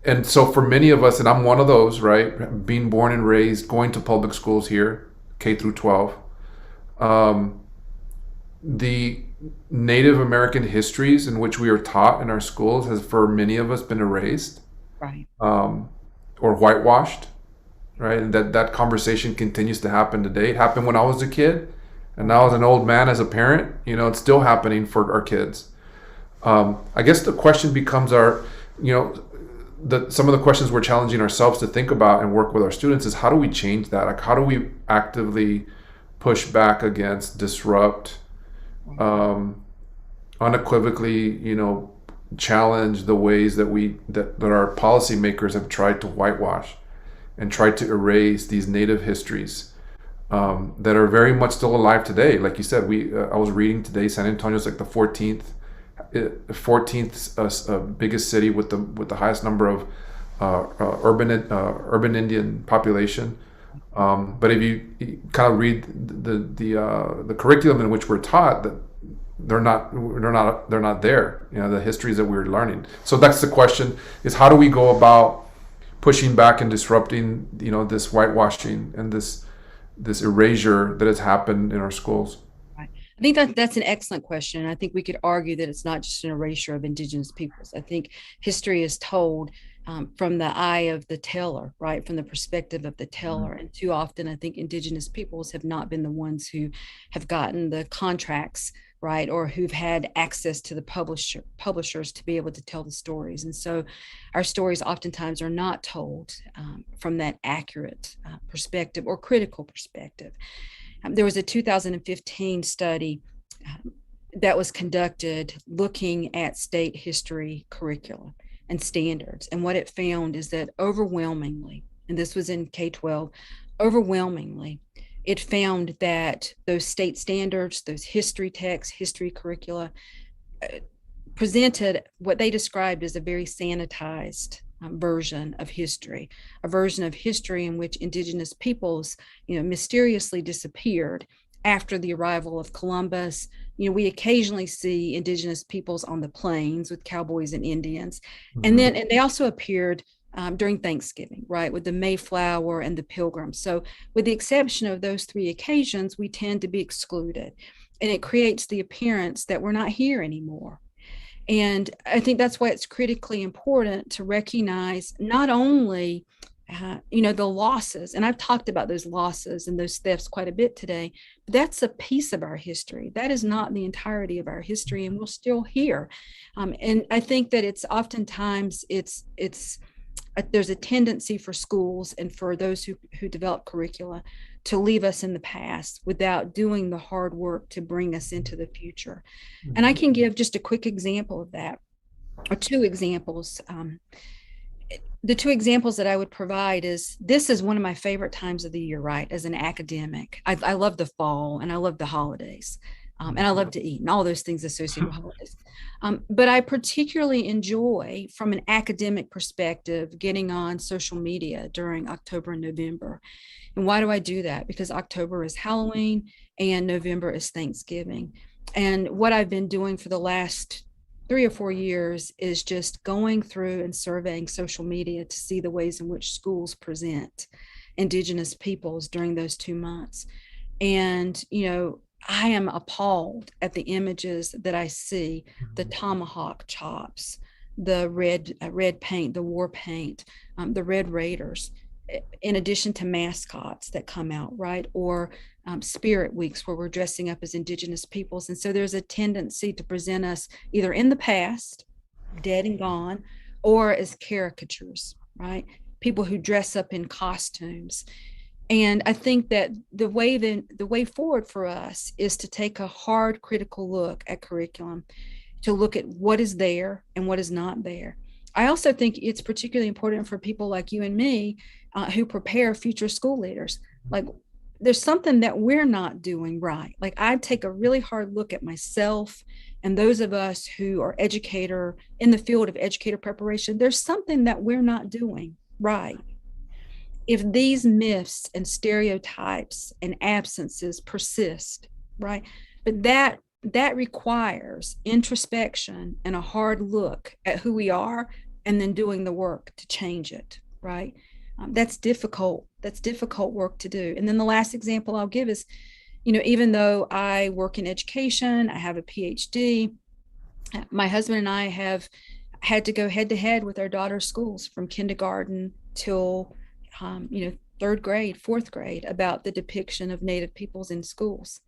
And so for many of us, and I'm one of those, right? Being born and raised, going to public schools here, K through 12, the Native American histories in which we are taught in our schools has, for many of us, been erased, right, or whitewashed, right? And that conversation continues to happen today. It happened when I was a kid, and now as an old man, as a parent, it's still happening for our kids. I guess the question becomes some of the questions we're challenging ourselves to think about and work with our students is, how do we change that? Like, how do we actively push back against, disrupt, unequivocally, challenge the ways that our policymakers have tried to whitewash and tried to erase these Native histories that are very much still alive today. Like you said, I was reading today, San Antonio's like the 14th biggest city with the highest number of urban Indian population. But if you kind of read the curriculum in which we're taught, that they're not there. The histories that we're learning. So that's the question: is how do we go about pushing back and disrupting this whitewashing and this erasure that has happened in our schools? I think that's an excellent question. I think we could argue that it's not just an erasure of Indigenous peoples. I think history is told from the eye of the teller, right? From the perspective of the teller. And too often, I think Indigenous peoples have not been the ones who have gotten the contracts, right? Or who've had access to the publishers to be able to tell the stories. And so our stories oftentimes are not told from that accurate perspective or critical perspective. There was a 2015 study that was conducted looking at state history curricula and standards. And what it found is that overwhelmingly, and this was in K-12, overwhelmingly, it found that those state standards, those history texts, history curricula, presented what they described as a very sanitized version of history, a version of history in which Indigenous peoples, mysteriously disappeared after the arrival of Columbus. We occasionally see Indigenous peoples on the plains with cowboys and Indians, and they also appeared during Thanksgiving, right, with the Mayflower and the Pilgrims. So, with the exception of those three occasions, we tend to be excluded, and it creates the appearance that we're not here anymore. And I think that's why it's critically important to recognize not only, the losses, and I've talked about those losses and those thefts quite a bit today, but that's a piece of our history. That is not the entirety of our history, and we're still here. And I think that it's oftentimes there's a tendency for schools and for those who develop curricula to leave us in the past without doing the hard work to bring us into the future. And I can give just a quick example of that, or two examples. The two examples that I would provide is, this is one of my favorite times of the year, right? As an academic, I love the fall and I love the holidays. And I love to eat and all those things associated with holidays. But I particularly enjoy, from an academic perspective, getting on social media during October and November. And why do I do that? Because October is Halloween and November is Thanksgiving. And what I've been doing for the last 3 or 4 years is just going through and surveying social media to see the ways in which schools present Indigenous peoples during those 2 months. And, I am appalled at the images that I see: the tomahawk chops, the red paint, the war paint, the Red Raiders, in addition to mascots that come out, right? Or spirit weeks where we're dressing up as Indigenous peoples. And so there's a tendency to present us either in the past, dead and gone, or as caricatures, right? People who dress up in costumes. And I think that the way forward for us is to take a hard critical look at curriculum, to look at what is there and what is not there. I also think it's particularly important for people like you and me who prepare future school leaders. Like, there's something that we're not doing right. Like, I take a really hard look at myself and those of us who are educator in the field of educator preparation. There's something that we're not doing right. If these myths and stereotypes and absences persist, right? But that requires introspection and a hard look at who we are, and then doing the work to change it, right? That's difficult. That's difficult work to do. And then the last example I'll give is, even though I work in education, I have a PhD, my husband and I have had to go head to head with our daughter's schools from kindergarten till third grade, fourth grade, about the depiction of Native peoples in schools,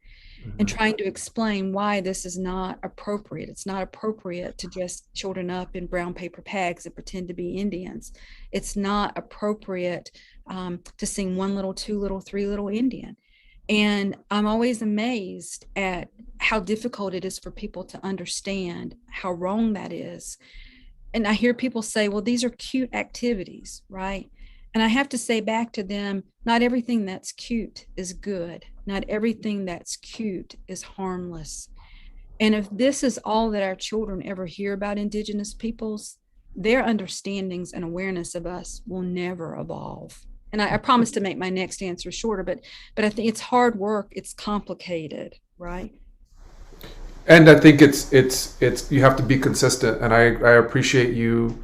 and trying to explain why this is not appropriate. It's not appropriate to dress children up in brown paper bags and pretend to be Indians. It's not appropriate to sing one little, two little, three little Indian. And I'm always amazed at how difficult it is for people to understand how wrong that is. And I hear people say, well, these are cute activities, right? And I have to say back to them, not everything that's cute is good. Not everything that's cute is harmless. And if this is all that our children ever hear about Indigenous peoples, their understandings and awareness of us will never evolve. And I promise to make my next answer shorter, but I think it's hard work. It's complicated, right? And I think it's you have to be consistent. And I appreciate you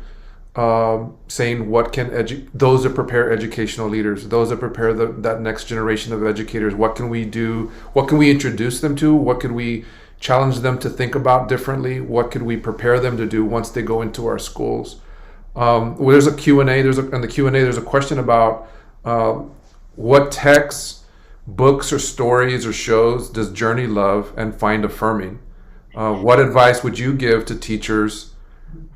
saying what can those that prepare educational leaders, those that prepare that next generation of educators, what can we do? What can we introduce them to? What can we challenge them to think about differently? What can we prepare them to do once they go into our schools? Well, there's a Q&A. In the Q&A, there's a question about what texts, books, or stories or shows does Journey love and find affirming? What advice would you give to teachers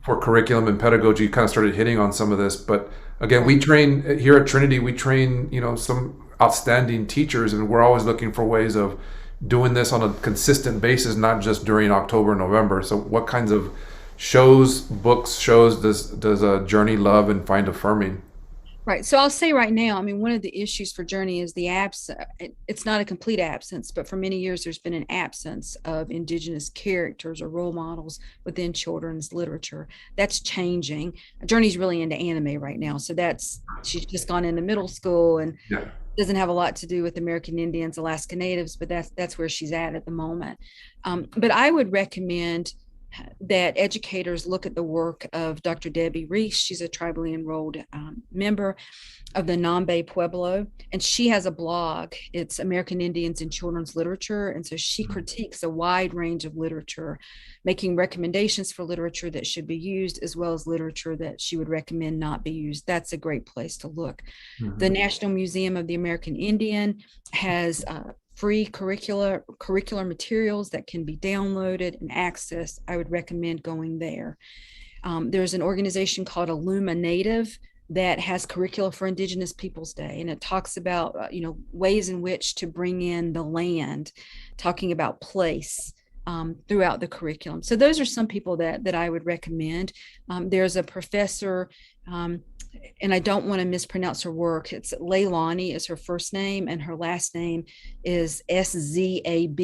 for curriculum and pedagogy? You kind of started hitting on some of this, but again, we train here at Trinity, we train, some outstanding teachers, and we're always looking for ways of doing this on a consistent basis, not just during October and November. So what kinds of shows does Journey love and find affirming? Right. So I'll say right now, I mean, one of the issues for Journey is the absence. It's not a complete absence, but for many years, there's been an absence of Indigenous characters or role models within children's literature. That's changing. Journey's really into anime right now. So she's just gone into middle school and Yeah. doesn't have a lot to do with American Indians, Alaska Natives, but that's where she's at the moment. But I would recommend that educators look at the work of Dr. Debbie Reese. She's a tribally enrolled member of the Nambe Pueblo, and she has a blog. It's American Indians in Children's Literature, and so she critiques a wide range of literature, making recommendations for literature that should be used, as well as literature that she would recommend not be used. That's a great place to look. Mm-hmm. The National Museum of the American Indian has free curricular materials that can be downloaded and accessed. I would recommend going there. There's an organization called Aluma Native that has curricula for Indigenous Peoples Day, and it talks about ways in which to bring in the land, talking about place throughout the curriculum. So those are some people that I would recommend. There's a professor, and I don't want to mispronounce her work. It's Leilani is her first name, and her last name is Zablian.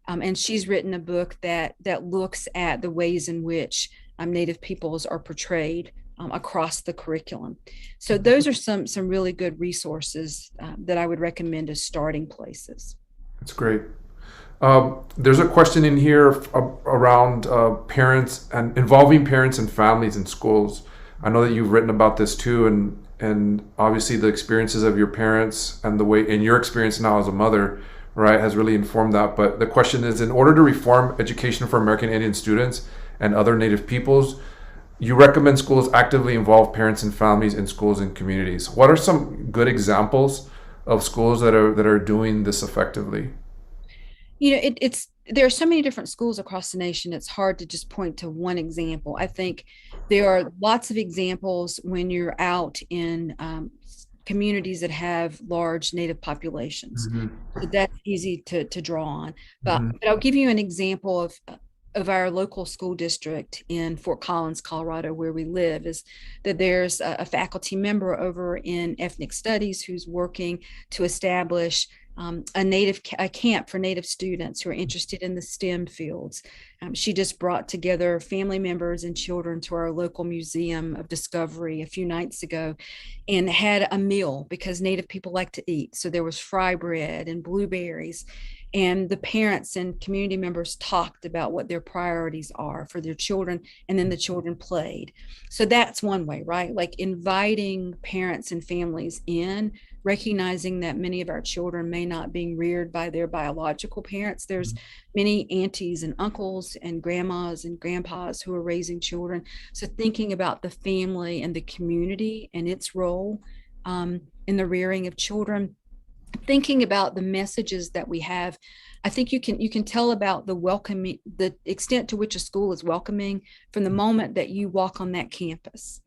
And she's written a book that looks at the ways in which Native peoples are portrayed across the curriculum. So those are some really good resources that I would recommend as starting places. That's great. There's a question in here around parents and involving parents and families in schools. I know that you've written about this too, and obviously the experiences of your parents and the way in your experience now as a mother, right, has really informed that. But the question is, in order to reform education for American Indian students and other Native peoples, you recommend schools actively involve parents and families in schools and communities. What are some good examples of schools that are doing this effectively? There are so many different schools across the nation. It's hard to just point to one example. I think there are lots of examples when you're out in communities that have large Native populations. So that's easy to draw on. But I'll give you an example of our local school district in Fort Collins, Colorado, where we live, is that there's a faculty member over in ethnic studies who's working to establish a camp for Native students who are interested in the STEM fields. She just brought together family members and children to our local Museum of Discovery a few nights ago and had a meal because Native people like to eat. So there was fry bread and blueberries. And the parents and community members talked about what their priorities are for their children, and then the children played. So that's one way, right? Like inviting parents and families in, recognizing that many of our children may not be reared by their biological parents. There's many aunties and uncles and grandmas and grandpas who are raising children. So thinking about the family and the community and its role in the rearing of children, thinking about the messages that we have. I think you can tell about the extent to which a school is welcoming from the moment that you walk on that campus.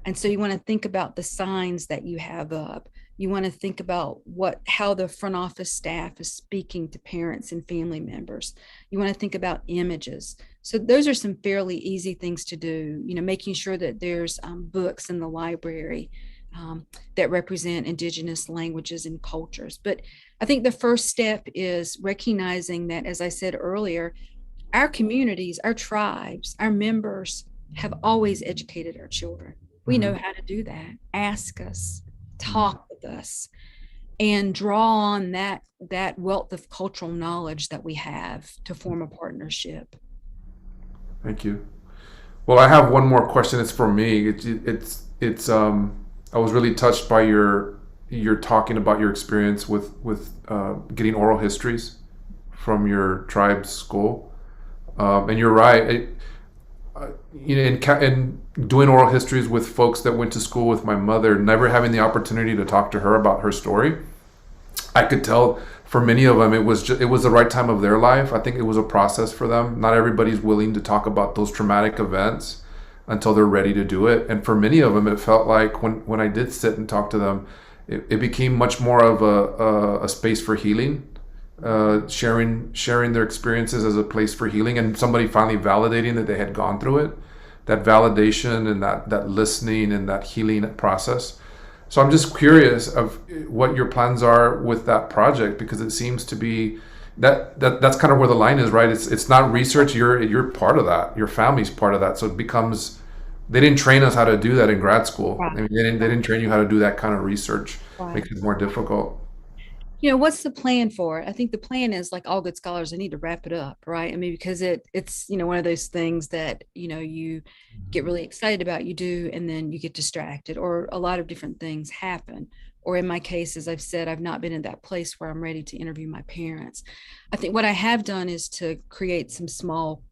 And so you want to think about the signs that you have up. You want to think about how the front office staff is speaking to parents and family members. You want to think about images. So those are some fairly easy things to do, making sure that there's books in the library that represent Indigenous languages and cultures. But I think the first step is recognizing that, as I said earlier, our communities, our tribes, our members have always educated our children. We know how to do that. Ask us, talk with us, and draw on that wealth of cultural knowledge that we have to form a partnership. Thank you. Well, I have one more question. It's for me. It's I was really touched by your talking about your experience with getting oral histories from your tribe's school, and you're right. In doing oral histories with folks that went to school with my mother, never having the opportunity to talk to her about her story, I could tell for many of them it was the right time of their life. I think it was a process for them. Not everybody's willing to talk about those traumatic events until they're ready to do it. And for many of them, it felt like when I did sit and talk to them, it became much more of a space for healing, sharing their experiences as a place for healing, and somebody finally validating that they had gone through it. that validation and that listening and that healing process. So I'm just curious of what your plans are with that project, because it seems to be that's kind of where the line is, right? It's not research. You're part of that. Your family's part of that. So it becomes, they didn't train us how to do that in grad school. I mean, they didn't train you how to do that kind of research. Right. Makes it more difficult. What's the plan for it? I think the plan is, like all good scholars, I need to wrap it up, right? I mean, because it's one of those things that, you get really excited about, you do, and then you get distracted, or a lot of different things happen. Or in my case, as I've said, I've not been in that place where I'm ready to interview my parents. I think what I have done is to create some small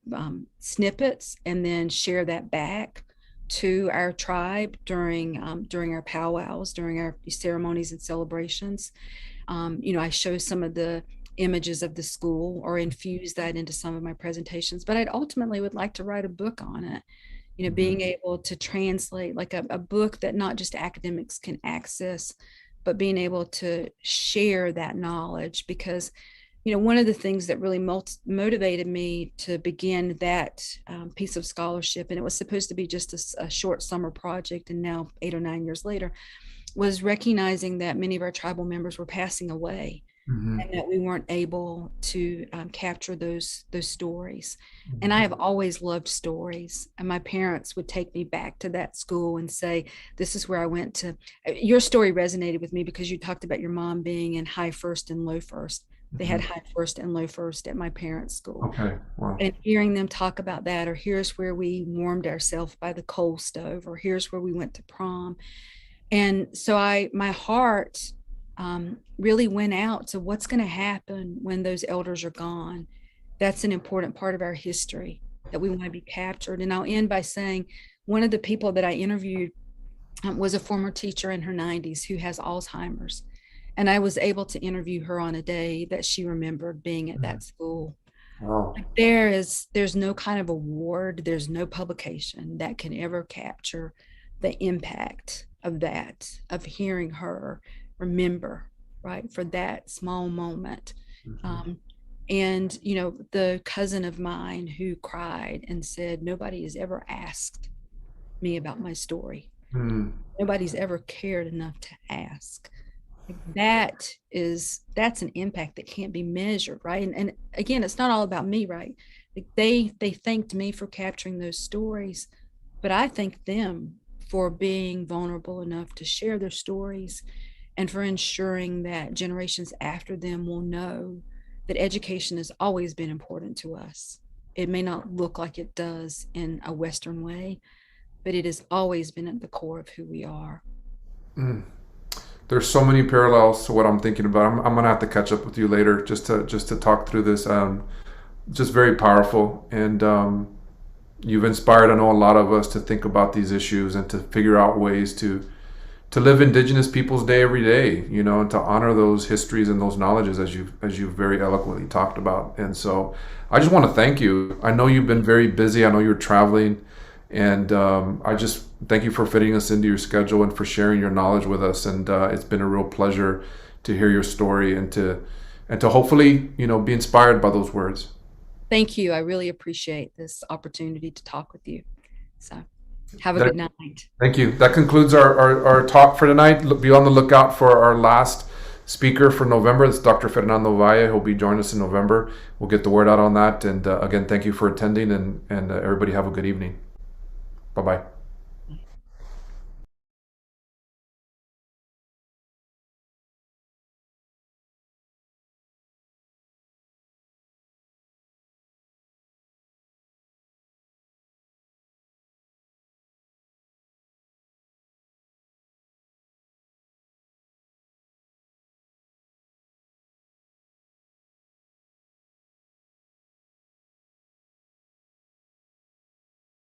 snippets and then share that back to our tribe during our powwows, during our ceremonies and celebrations. I show some of the images of the school or infuse that into some of my presentations, but I'd ultimately would like to write a book on it. Being able to translate, like a book that not just academics can access, but being able to share that knowledge. Because, one of the things that really motivated me to begin that piece of scholarship, and it was supposed to be just a short summer project, and now 8 or 9 years later, was recognizing that many of our tribal members were passing away, and that we weren't able to capture those stories. And I have always loved stories, and my parents would take me back to that school and say, this is where I went to. Your story resonated with me because you talked about your mom being in high first and low first. They had high first and low first at my parents' school. Okay. Wow. And hearing them talk about that, or here's where we warmed ourselves by the coal stove, or here's where we went to prom. And so my heart really went out to what's going to happen when those elders are gone. That's an important part of our history that we want to be captured. And I'll end by saying one of the people that I interviewed was a former teacher in her 90s who has Alzheimer's. And I was able to interview her on a day that she remembered being at that school. Wow. Like there's no kind of award, there's no publication that can ever capture the impact of that, of hearing her remember, right, for that small moment. And the cousin of mine who cried and said, nobody has ever asked me about my story. Nobody's ever cared enough to ask. That's an impact that can't be measured, right? And again, it's not all about me, right? Like they thanked me for capturing those stories, but I thank them for being vulnerable enough to share their stories, and for ensuring that generations after them will know that education has always been important to us. It may not look like it does in a Western way, but it has always been at the core of who we are. There's so many parallels to what I'm thinking about. I'm gonna have to catch up with you later just to talk through this. Just very powerful, and you've inspired, I know, a lot of us to think about these issues and to figure out ways to live Indigenous Peoples Day every day, and to honor those histories and those knowledges as you very eloquently talked about. And so I just want to thank you. I know you've been very busy. I know you're traveling, and I just thank you for fitting us into your schedule and for sharing your knowledge with us. And it's been a real pleasure to hear your story and to hopefully, be inspired by those words. Thank you. I really appreciate this opportunity to talk with you. So have a good night. Thank you. That concludes our talk for tonight. Be on the lookout for our last speaker for November. It's Dr. Fernando Valle. He'll be joining us in November. We'll get the word out on that. And again, thank you for attending, and everybody have a good evening. Bye-bye.